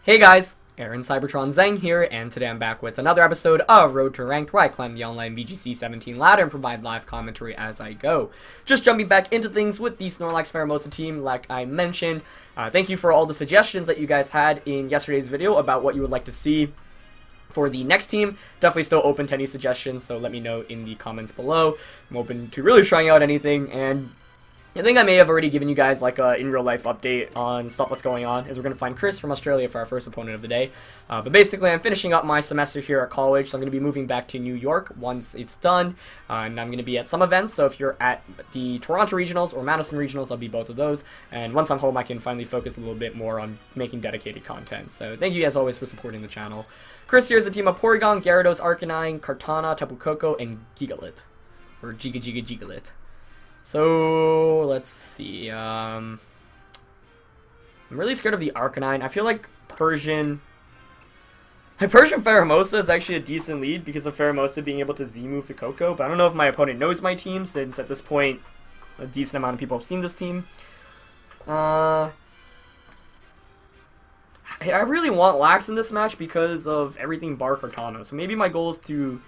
Hey guys, Aaron Cybertron Zeng here, and today I'm back with another episode of Road to Ranked, where I climb the online VGC 17 ladder and provide live commentary as I go. Just jumping back into things with the Snorlax Pheromosa team, like I mentioned. Thank you for all the suggestions that you guys had in yesterday's video about what you would like to see for the next team. Definitely still open to any suggestions, so let me know in the comments below. I'm open to really trying out anything, and I think I may have already given you guys like a in real life update on stuff that's going on, as we're going to find Chris from Australia for our first opponent of the day. But basically, I'm finishing up my semester here at college, so I'm going to be moving back to New York once it's done, and I'm going to be at some events. So if you're at the Toronto Regionals or Madison Regionals, I'll be both of those, and once I'm home I can finally focus a little bit more on making dedicated content. So thank you as always for supporting the channel. Chris here is a team of Porygon, Gyarados, Arcanine, Kartana, Tapu Koko, and Gigalith, or Gigalith. So, let's see, I'm really scared of the Arcanine. I feel like Persian Pheromosa is actually a decent lead because of Pheromosa being able to Z-move the Koko, but I don't know if my opponent knows my team, since at this point, a decent amount of people have seen this team. I really want Lax in this match because of everything bar Kartana, so maybe my goal is to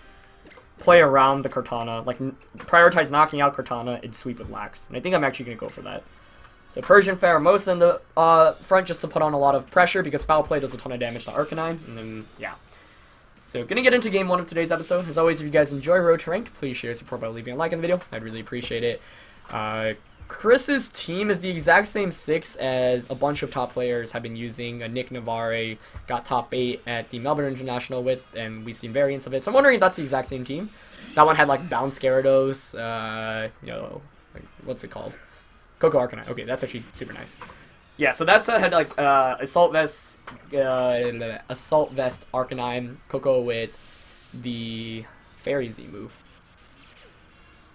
play around the Kartana, like prioritize knocking out Kartana and sweep with Lax. And I think I'm actually going to go for that. So Persian Pheromosa in the front just to put on a lot of pressure because Foul Play does a ton of damage to Arcanine. And then, yeah. So going to get into game 1 of today's episode. As always, if you guys enjoy Road to Ranked, please share support by leaving a like in the video. I'd really appreciate it. Chris's team is the exact same 6 as a bunch of top players have been using. Nick Navarre got top 8 at the Melbourne International with, and we've seen variants of it. So I'm wondering if that's the exact same team. That one had like Bounce Gyarados, you know, like, what's it called? Koko Arcanine. Okay, that's actually super nice. Yeah, so that set had like Assault Vest Arcanine, Koko with the Fairy Z move.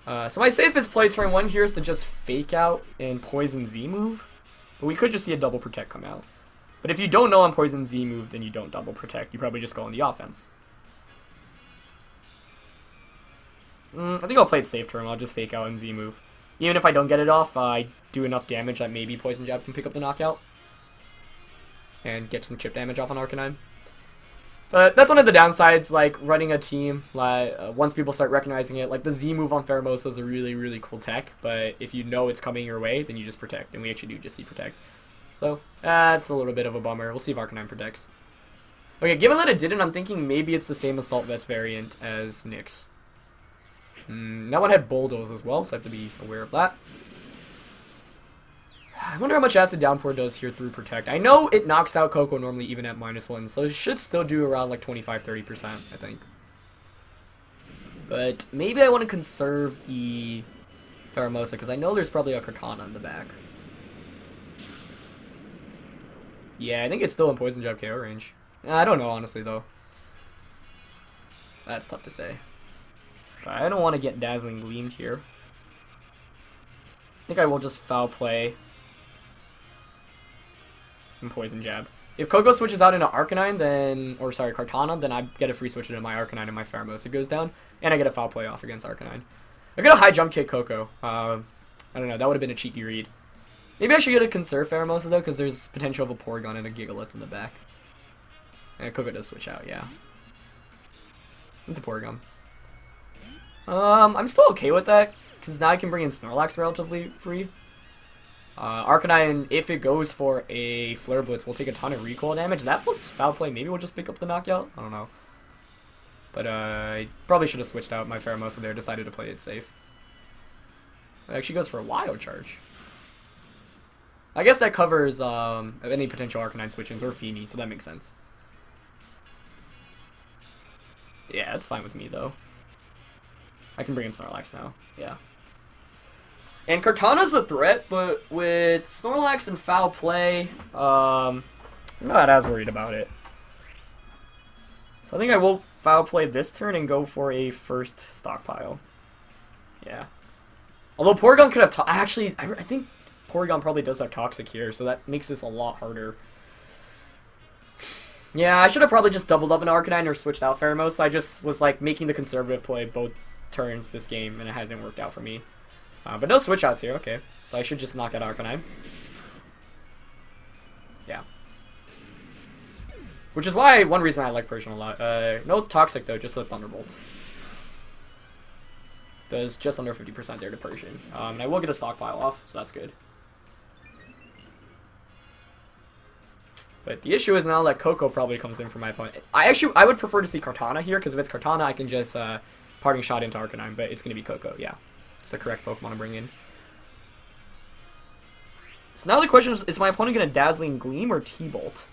So my safest play turn 1 here is to just fake out and Poison Z move. But we could just see a double protect come out. But if you don't know on Poison Z move, then you don't double protect. You probably just go on the offense. I think I'll play it safe turn. I'll just fake out and Z move. Even if I don't get it off, I do enough damage that maybe Poison Jab can pick up the knockout. And get some chip damage off on Arcanine. But that's one of the downsides, like, running a team, like, once people start recognizing it. Like, the Z move on Pheromosa is a really, really cool tech, but if you know it's coming your way, then you just protect, and we actually do just see protect. So, that's a little bit of a bummer. We'll see if Arcanine protects. Okay, given that it didn't, I'm thinking maybe it's the same Assault Vest variant as Nyx. That one had Bulldoze as well, so I have to be aware of that. I wonder how much Acid Downpour does here through Protect. I know it knocks out Koko normally even at -1, so it should still do around like 25-30%, I think. But maybe I want to conserve the Pheromosa, because I know there's probably a Kartana in the back. Yeah, I think it's still in Poison Jab KO range. I don't know, honestly, though. That's tough to say. But I don't want to get Dazzling Gleamed here. I think I will just Foul Play and Poison Jab. If Koko switches out into Arcanine, then, or sorry, Kartana, then I get a free switch into my Arcanine and my Pheromosa goes down, and I get a Foul Play off against Arcanine. I could have High Jump Kick Koko. I don't know, that would have been a cheeky read. Maybe I should get a Conserve Pheromosa though, because there's potential of a Porygon and a Gigalith in the back. And Koko does switch out, yeah. It's a Porygon. I'm still okay with that, because now I can bring in Snorlax relatively free. Arcanine, if it goes for a Flare Blitz, will take a ton of recoil damage. That plus Foul Play, maybe we'll just pick up the knockout? I don't know. But, I probably should have switched out my Pheromosa there, decided to play it safe. It actually goes for a Wild Charge. I guess that covers, any potential Arcanine switch-ins, or Feeny, so that makes sense. Yeah, that's fine with me, though. I can bring in Snorlax now, yeah. And Kartana's a threat, but with Snorlax and Foul Play, I'm not as worried about it. So I think I will Foul Play this turn and go for a first stockpile. Yeah. Although Porygon could have... Actually, I think Porygon probably does have Toxic here, so that makes this a lot harder. Yeah, I should have probably just doubled up an Arcanine or switched out Pheromosa. I just was, like, making the conservative play both turns this game, and it hasn't worked out for me. But no switch outs here, okay. So I should just knock out Arcanine. Yeah. Which is why one reason I like Persian a lot. No Toxic though, just the Thunderbolts. Does just under 50% there to Persian. And I will get a stockpile off, so that's good. But the issue is now that Coco probably comes in for my opponent. I would prefer to see Kartana here, because if it's Kartana, I can just Parting Shot into Arcanine, but it's going to be Coco, yeah. It's the correct Pokemon to bring in. So now the question is my opponent going to Dazzling Gleam or T-Bolt?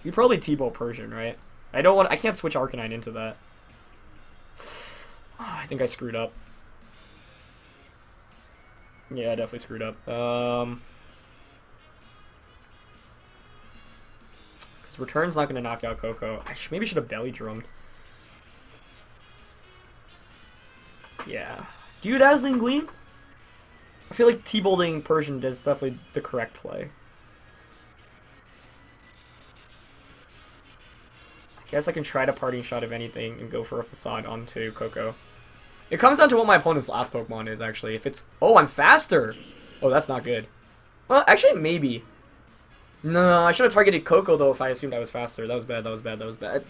You probably T-Bolt Persian, right? I can't switch Arcanine into that. Oh, I think I screwed up. Yeah, I definitely screwed up. Because Return's not going to knock out Coco. I maybe should have Belly Drummed. Yeah. Do you Dazzling Gleam? I feel like T-Bolting Persian is definitely the correct play. I guess I can try to Parting Shot if anything and go for a Facade onto Coco. It comes down to what my opponent's last Pokemon is, actually. If it's... Oh, I'm faster! Oh, that's not good. Well, actually, maybe. No, I should have targeted Coco, though, if I assumed I was faster. That was bad, that was bad, that was bad.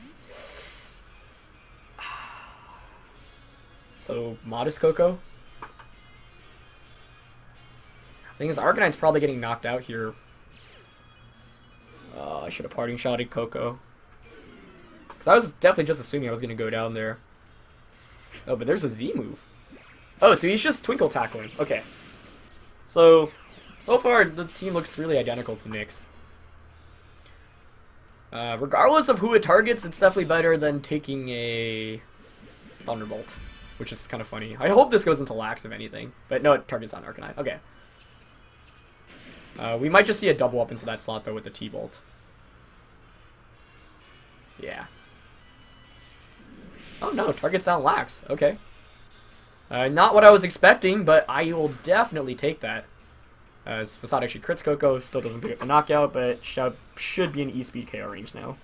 So, Modest Coco? Thing is, Arcanine's probably getting knocked out here. I should have Parting Shotted Coco. Because I was definitely just assuming I was going to go down there. Oh, but there's a Z move. Oh, so he's just Twinkle Tackling. Okay. So far, the team looks really identical to Nick's. Regardless of who it targets, it's definitely better than taking a Thunderbolt, which is kind of funny. I hope this goes into Lax, if anything. But no, it targets on Arcanine. Okay. We might just see a double up into that slot, though, with the T-Bolt. Yeah. Oh no, targets down Lax. Okay. Not what I was expecting, but I will definitely take that. As Facade actually crits Coco, still doesn't pick up the knockout, but should be in E-Speed KO range now.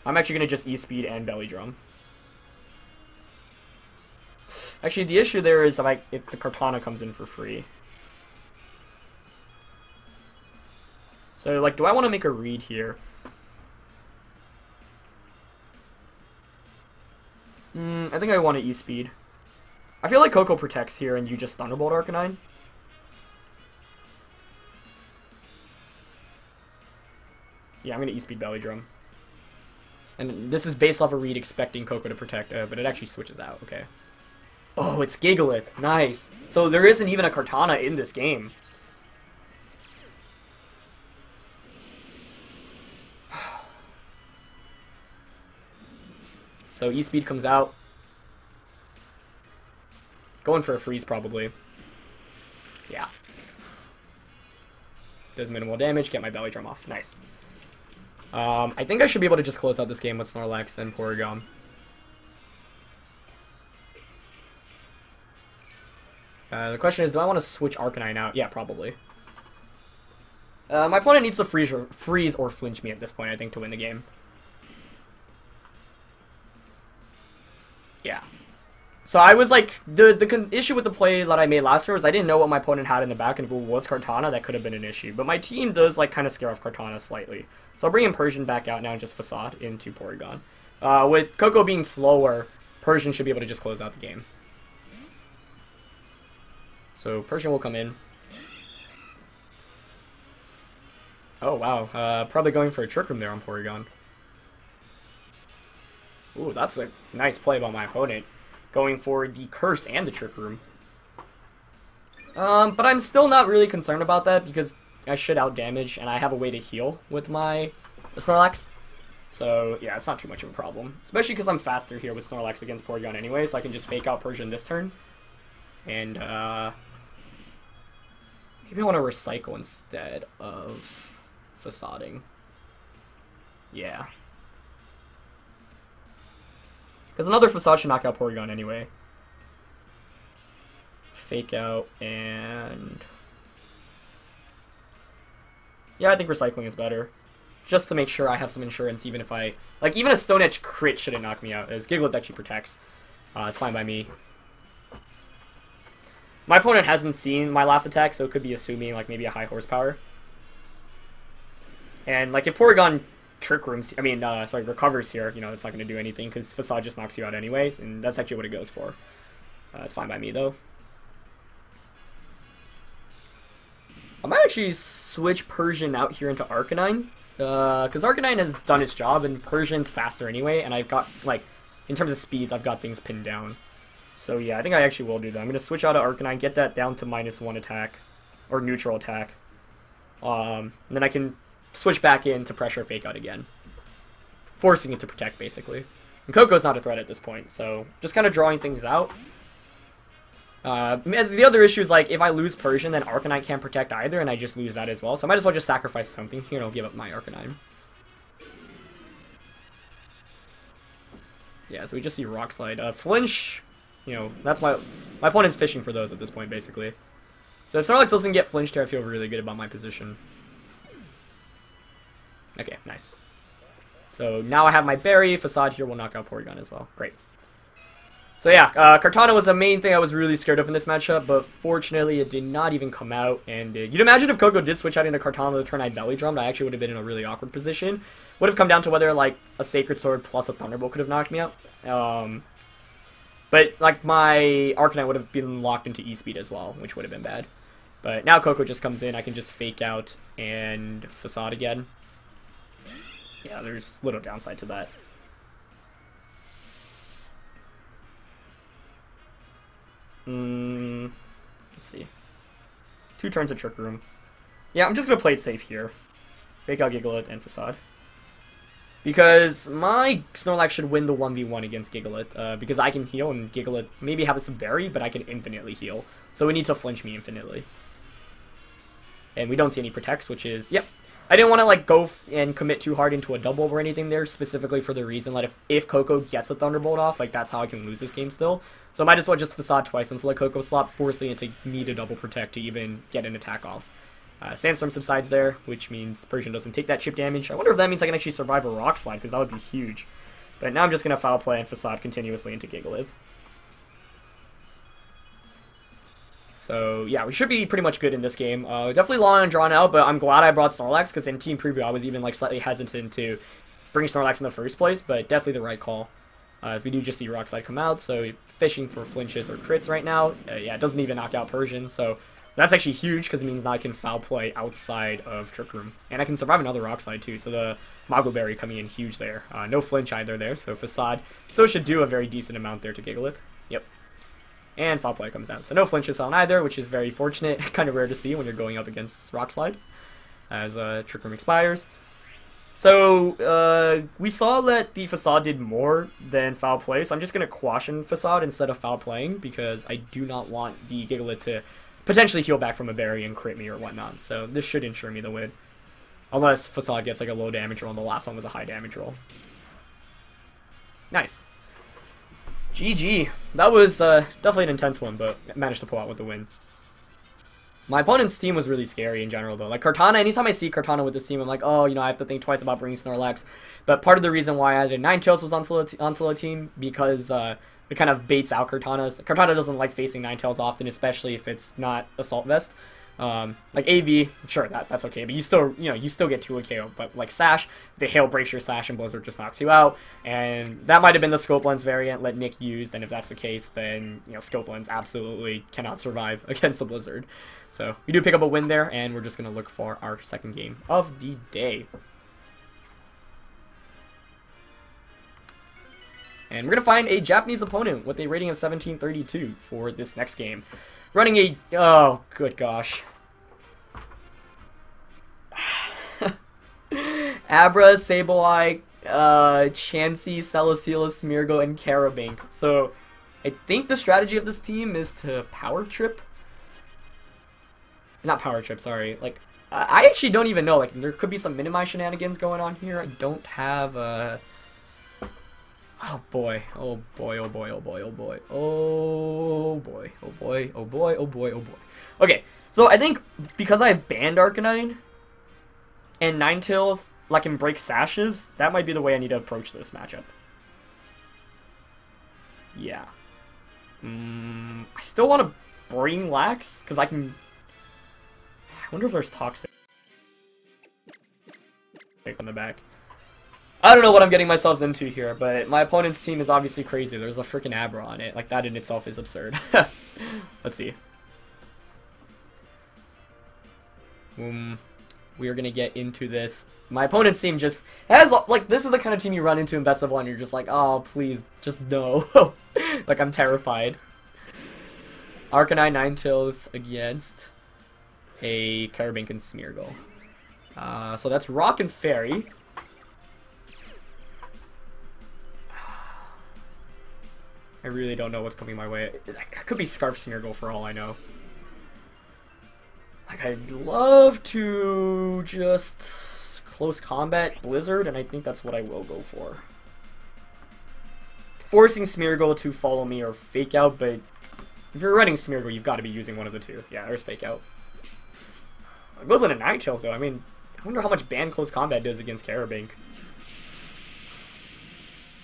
I'm actually going to just E-Speed and Belly Drum. Actually, the issue there is if the Kartana comes in for free. So, like, do I want to make a read here? I think I want to E-Speed. I feel like Coco protects here and you just Thunderbolt Arcanine. Yeah, I'm going to E-Speed Belly Drum. And this is based off a read expecting Coco to protect, but it actually switches out, okay. Oh, it's Gigalith. Nice. So there isn't even a Kartana in this game. So E-Speed comes out. Going for a freeze, probably. Yeah. Does minimal damage, get my Belly Drum off. Nice. I think I should be able to just close out this game with Snorlax and Porygon. The question is, do I want to switch Arcanine out? Yeah, probably. My opponent needs to freeze or flinch me at this point, I think, to win the game. Yeah. So I was like, the issue with the play that I made last year was I didn't know what my opponent had in the back, and if it was Kartana, that could have been an issue. But my team does like kind of scare off Kartana slightly. So I'll bring in Persian back out now and just Facade into Porygon. With Coco being slower, Persian should be able to just close out the game. So Persian will come in. Oh wow, probably going for a Trick Room there on Porygon. Ooh, that's a nice play by my opponent. Going for the Curse and the Trick Room. But I'm still not really concerned about that because I should outdamage and I have a way to heal with my Snorlax. So, yeah, it's not too much of a problem. Especially because I'm faster here with Snorlax against Porygon anyway, so I can just fake out Persian this turn. And, maybe I want to Recycle instead of Facading. Yeah. Because another Facade should knock out Porygon anyway. Fake out and... Yeah, I think Recycling is better. Just to make sure I have some insurance even if I... Like, even a Stone Edge crit shouldn't knock me out, as Gigalith actually protects. It's fine by me. My opponent hasn't seen my last attack, so it could be assuming, like, maybe a high horsepower. And, like, if Porygon Trick Rooms, sorry, recovers here, you know, it's not going to do anything because Facade just knocks you out anyways, and that's actually what it goes for. It's fine by me, though. I might actually switch Persian out here into Arcanine, because Arcanine has done its job, and Persian's faster anyway, and I've got, like, in terms of speeds, I've got things pinned down. So yeah, I think I actually will do that. I'm going to switch out of Arcanine, get that down to -1 attack, or neutral attack. And then I can switch back in to pressure Fake Out again, forcing it to protect, basically. And Coco's not a threat at this point, so just kind of drawing things out. The other issue is, like, if I lose Persian, then Arcanine can't protect either, and I just lose that as well. So I might as well just sacrifice something here, and I'll give up my Arcanine. Yeah, so we just see Rock Slide. Flinch, you know, that's my opponent's fishing for those at this point, basically. So if Snorlax doesn't get flinched here, I feel really good about my position. Okay, nice. So now I have my Berry. Facade here will knock out Porygon as well. Great. So yeah, Kartana was the main thing I was really scared of in this matchup, but fortunately it did not even come out. And you'd imagine if Coco did switch out into Kartana the turn I belly drummed, I actually would have been in a really awkward position. Would have come down to whether, like, a Sacred Sword plus a Thunderbolt could have knocked me out. But, like, my Arcanine would have been locked into E-Speed as well, which would have been bad. But now Coco just comes in, I can just Fake Out and Facade again. Yeah, there's little downside to that. Let's see. 2 turns of Trick Room. Yeah, I'm just going to play it safe here. Fake Out Gigalith and Facade. Because my Snorlax should win the 1v1 against Gigalith. Because I can heal and Gigalith maybe have some berry, but I can infinitely heal. So we need to flinch me infinitely. And we don't see any protects, which is, yep. I didn't want to, like, go and commit too hard into a double or anything there, specifically for the reason that if Coco gets a Thunderbolt off, like, that's how I can lose this game still. So I might as well just Facade twice until let Coco slop, forcing it to need a double protect to even get an attack off. Sandstorm subsides there, which means Persian doesn't take that chip damage. I wonder if that means I can actually survive a Rock Slide, because that would be huge. But now I'm just going to Foul Play and Facade continuously into Gigalith. So, yeah, we should be pretty much good in this game. Definitely long and drawn out, but I'm glad I brought Snorlax, because in Team Preview I was even, like, slightly hesitant to bring Snorlax in the first place, but definitely the right call. As we do just see Rock Slide come out, so fishing for flinches or crits right now. Yeah, it doesn't even knock out Persian, so that's actually huge, because it means now I can Foul Play outside of Trick Room. And I can survive another Rock Slide, too, so the Mago Berry coming in huge there. No flinch either there, so Facade still should do a very decent amount there to Gigalith. Yep. And Foul Play comes out. So no flinches on either, which is very fortunate. Kind of rare to see when you're going up against Rock Slide, as Trick Room expires. So, we saw that the Facade did more than Foul Play, so I'm just going to Caution Facade instead of Foul Playing, because I do not want the Gigalith to potentially heal back from a berry and crit me or whatnot. So this should ensure me the win. Unless Facade gets like a low damage roll, and the last one was a high damage roll. Nice. GG. That was definitely an intense one, but managed to pull out with the win. My opponent's team was really scary in general, though. Like, Kartana, anytime I see Kartana with this team, I'm like, oh, you know, I have to think twice about bringing Snorlax. But part of the reason why I did Ninetales was onto the team, because it kind of baits out Kartana's. Kartana doesn't like facing Ninetales often, especially if it's not Assault Vest. Like AV, sure, that's okay, but you still, you know, you still get 2 KO. But like Sash, the Hail breaks your Sash and Blizzard just knocks you out, and that might have been the Scope Lens variant let Nick use. And if that's the case, then you know Scope Lens absolutely cannot survive against the Blizzard. So we do pick up a win there, and we're just gonna look for our second game of the day. And we're gonna find a Japanese opponent with a rating of 1732 for this next game. Running a... oh, good gosh. Abra, Sableye, Chansey, Celesteela, Smeargle, and Carabank. So, I think the strategy of this team is to Power Trip. Not Power Trip, sorry. Like, I actually don't even know. Like, there could be some Minimize shenanigans going on here. I don't have, oh boy, oh boy, oh boy, oh boy, oh boy, oh boy, oh boy, oh boy, oh boy, oh boy. Okay, so I think because I have banned Arcanine and Ninetales like can break Sashes, that might be the way I need to approach this matchup. Yeah. I still want to bring Lax because I can. I wonder if there's Toxic. Kick on the back. I don't know what I'm getting myself into here, but my opponent's team is obviously crazy. There's a freaking Abra on it. Like, that in itself is absurd. Let's see. We are gonna get into this. My opponent's team just has, like, this is the kind of team you run into in Best of 1. You're just like, oh, please, just no. Like, I'm terrified. Arcanine Ninetales against a Carabink and Smeargle. So that's Rock and Fairy. I really don't know what's coming my way. It could be Scarf Smeargle for all I know. Like, I'd love to just close combat Blizzard, and I think that's what I will go for. Forcing Smeargle to follow me or Fake Out, but if you're running Smeargle, you've got to be using one of the two. Yeah, there's Fake Out. It goes into Ninetales, though. I mean, I wonder how much ban close combat does against Carabink.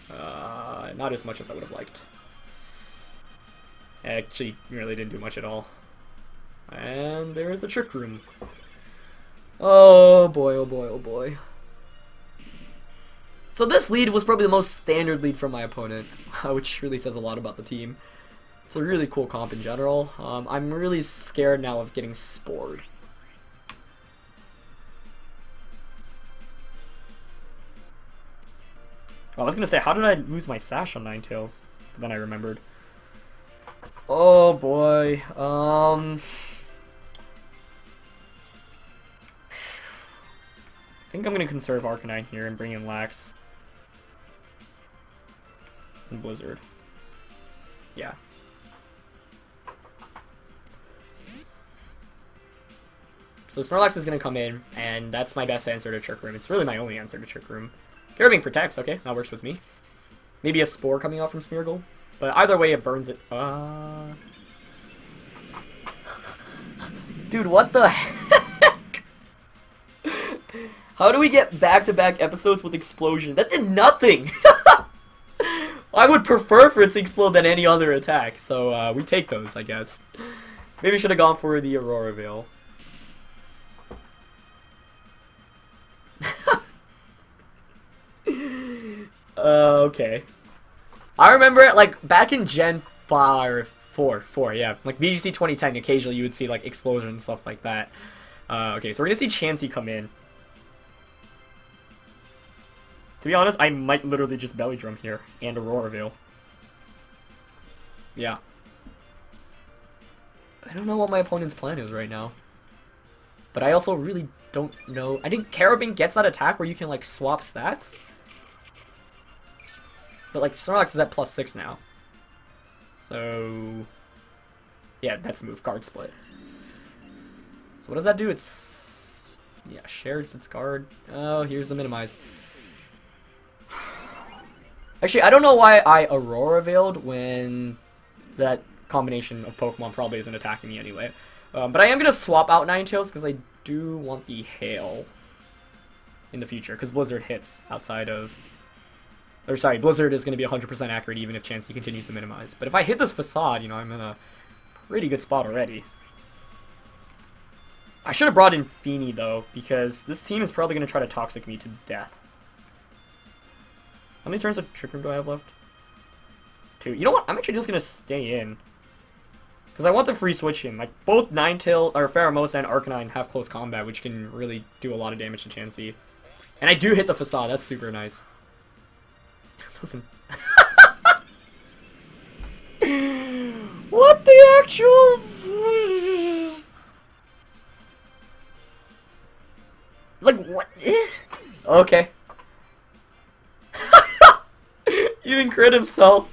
Not as much as I would have liked. Actually, really didn't do much at all. And there's the Trick Room. Oh boy, oh boy, oh boy. So this lead was probably the most standard lead from my opponent, which really says a lot about the team. It's a really cool comp in general. I'm really scared now of getting spored. Oh, I was gonna say, how did I lose my Sash on Ninetales? Then I remembered. Oh boy. I think I'm gonna conserve Arcanine here and bring in Lax. And Blizzard. Yeah. So Snorlax is gonna come in, and that's my best answer to Trick Room. It's really my only answer to Trick Room. Carabink protects, okay, that works with me. Maybe a Spore coming off from Smeargle. But either way, it burns it. Dude, what the heck? How do we get back-to-back episodes with Explosion? That did nothing! I would prefer for it to explode than any other attack. So, we take those, I guess. Maybe we should have gone for the Aurora Veil. Okay. I remember, like, back in Gen 4, yeah, like VGC 2010, occasionally you would see, like, Explosion and stuff like that. Okay, so we're gonna see Chansey come in. To be honest, I might literally just Belly Drum here, and Aurora Veil. Yeah. I don't know what my opponent's plan is right now. But I also really don't know. I think Carabink gets that attack where you can, like, swap stats. But, like, Snorlax is at +6 now. So, yeah, that's the move. Guard split. So what does that do? It's, yeah, shared its guard. Oh, here's the minimize. Actually, I don't know why I Aurora Veiled when that combination of Pokemon probably isn't attacking me anyway. But I am going to swap out Ninetales because I do want the Hail in the future. Because Blizzard hits outside of... Or sorry, Blizzard is going to be 100% accurate even if Chansey continues to minimize. But if I hit this Facade, you know, I'm in a pretty good spot already. I should have brought in Feeny, though, because this team is probably going to try to Toxic me to death. How many turns of Trick Room do I have left? 2. You know what? I'm actually just going to stay in. Because I want the free switch in. Like, both Ninetales, or Pheromosa and Arcanine have close combat, which can really do a lot of damage to Chansey. And I do hit the Facade. That's super nice. Listen. What the actual... Like, what? Okay. Even crit himself.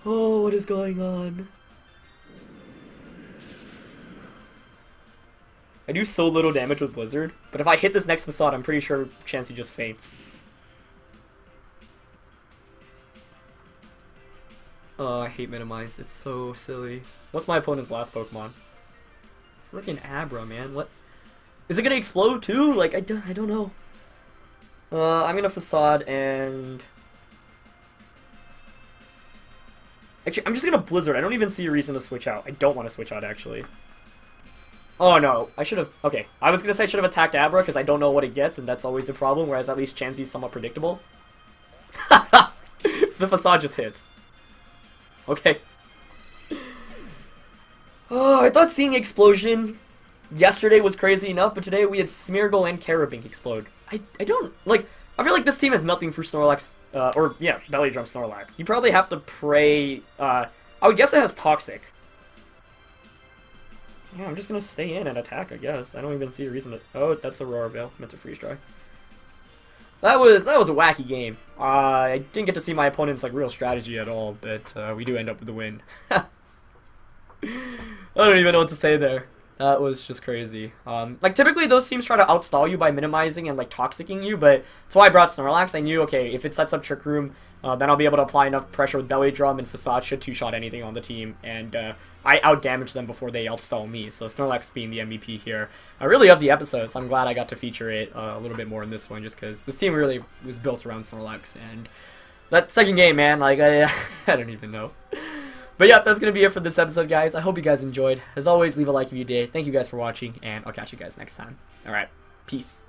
Oh, what is going on? I do so little damage with Blizzard, but if I hit this next Facade, I'm pretty sure Chansey just faints. Oh, I hate Minimize. It's so silly. What's my opponent's last Pokemon? Freaking Abra, man. What? Is it gonna explode too? Like, I don't know. I'm gonna Facade and... Actually, I'm just gonna Blizzard. I don't even see a reason to switch out. I don't want to switch out, actually. Oh no, I should have... Okay, I was going to say I should have attacked Abra because I don't know what it gets, and that's always a problem, whereas at least Chansey's somewhat predictable. The facade just hits. Okay. Oh, I thought seeing Explosion yesterday was crazy enough, but today we had Smeargle and Carabink explode. I don't... Like, I feel like this team has nothing for Snorlax, or, yeah, Belly Drum Snorlax. You probably have to pray... I would guess it has Toxic. Yeah, I'm just gonna stay in and attack, I guess. I don't even see a reason to... Oh, that's Aurora Veil. Meant to freeze dry. That was a wacky game. I didn't get to see my opponent's like real strategy at all, but we do end up with the win. I don't even know what to say there. That was just crazy. Like typically those teams try to outstall you by minimizing and like toxicking you, but that's why I brought Snorlax. I knew, okay, if it sets up Trick Room, then I'll be able to apply enough pressure with Belly Drum, and Facade should two-shot anything on the team, and I out-damage them before they outstall me. So Snorlax being the MVP here. I really love the episode, so I'm glad I got to feature it a little bit more in this one, just because this team really was built around Snorlax, and that second game, man, like, I don't even know. But yeah, that's going to be it for this episode, guys. I hope you guys enjoyed. As always, leave a like if you did. Thank you guys for watching, and I'll catch you guys next time. Alright, peace.